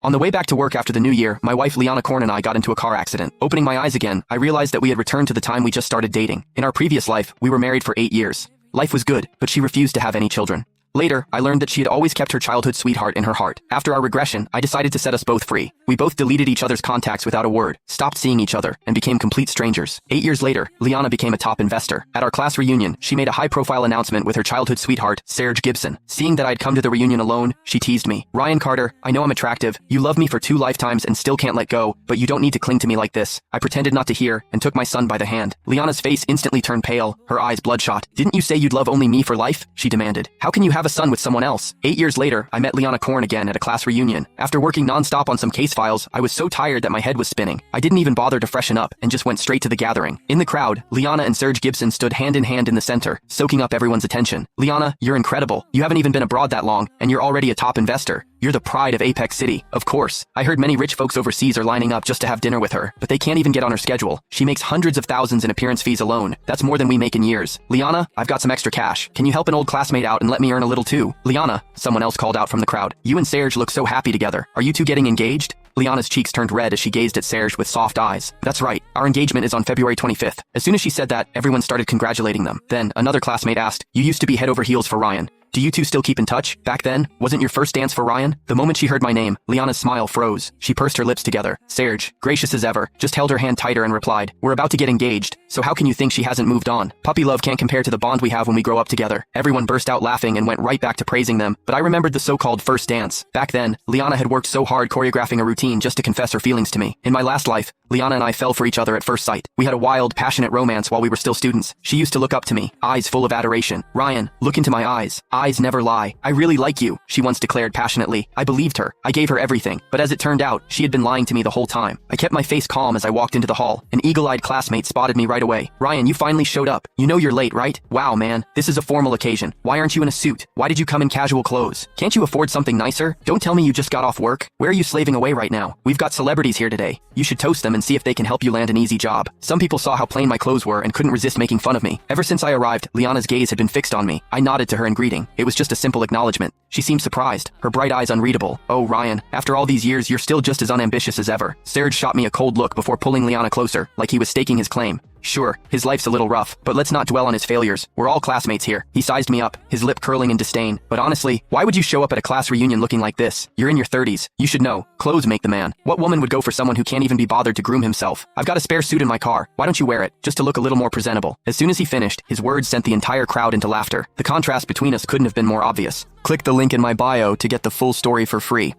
On the way back to work after the new year, my wife Liana Korn and I got into a car accident. Opening my eyes again, I realized that we had returned to the time we just started dating. In our previous life, we were married for 8 years. Life was good, but she refused to have any children. Later, I learned that she had always kept her childhood sweetheart in her heart. After our regression, I decided to set us both free. We both deleted each other's contacts without a word, stopped seeing each other, and became complete strangers. 8 years later, Liana became a top investor. At our class reunion, she made a high-profile announcement with her childhood sweetheart, Serge Gibson. Seeing that I'd come to the reunion alone, she teased me. "Ryan Carter, I know I'm attractive. You love me for 2 lifetimes and still can't let go, but you don't need to cling to me like this." I pretended not to hear and took my son by the hand. Liana's face instantly turned pale, her eyes bloodshot. "Didn't you say you'd love only me for life?" she demanded. "How can you have a son with someone else?" 8 years later, I met Liana Korn again at a class reunion. After working non-stop on some case files, I was so tired that my head was spinning. I didn't even bother to freshen up and just went straight to the gathering. In the crowd, Liana and Serge Gibson stood hand in hand in the center, soaking up everyone's attention. "Liana, you're incredible. You haven't even been abroad that long, and you're already a top investor. You're the pride of Apex City." Of course. I heard many rich folks overseas are lining up just to have dinner with her, but they can't even get on her schedule. She makes hundreds of thousands in appearance fees alone. That's more than we make in years. "Liana, I've got some extra cash. Can you help an old classmate out and let me earn a little too?" "Liana," someone else called out from the crowd. "You and Serge look so happy together. Are you two getting engaged?" Liana's cheeks turned red as she gazed at Serge with soft eyes. "That's right. Our engagement is on February 25th. As soon as she said that, everyone started congratulating them. Then, another classmate asked, "You used to be head over heels for Ryan. Do you two still keep in touch? Back then, wasn't your first dance for Ryan?" The moment she heard my name, Liana's smile froze. She pursed her lips together. Serge, gracious as ever, just held her hand tighter and replied, "We're about to get engaged, so how can you think she hasn't moved on? Puppy love can't compare to the bond we have when we grow up together." Everyone burst out laughing and went right back to praising them, but I remembered the so-called first dance. Back then, Liana had worked so hard choreographing a routine just to confess her feelings to me. In my last life, Liana and I fell for each other at first sight. We had a wild, passionate romance while we were still students. She used to look up to me, eyes full of adoration. "Ryan, look into my eyes. Eyes never lie. I really like you," she once declared passionately. I believed her. I gave her everything. But as it turned out, she had been lying to me the whole time. I kept my face calm as I walked into the hall. An eagle-eyed classmate spotted me right away. "Ryan, you finally showed up. You know you're late, right? Wow, man. This is a formal occasion. Why aren't you in a suit? Why did you come in casual clothes? Can't you afford something nicer? Don't tell me you just got off work. Where are you slaving away right now? We've got celebrities here today. You should toast them and see if they can help you land an easy job." Some people saw how plain my clothes were and couldn't resist making fun of me. Ever since I arrived, Liana's gaze had been fixed on me. I nodded to her in greeting. It was just a simple acknowledgement. She seemed surprised, her bright eyes unreadable. "Oh, Ryan, after all these years, you're still just as unambitious as ever." Serge shot me a cold look before pulling Liana closer, like he was staking his claim. "Sure, his life's a little rough, but let's not dwell on his failures. We're all classmates here." He sized me up, his lip curling in disdain. "But honestly, why would you show up at a class reunion looking like this? You're in your 30s. You should know. Clothes make the man. What woman would go for someone who can't even be bothered to groom himself? I've got a spare suit in my car. Why don't you wear it, just to look a little more presentable?" As soon as he finished, his words sent the entire crowd into laughter. The contrast between us couldn't have been more obvious. Click the link in my bio to get the full story for free.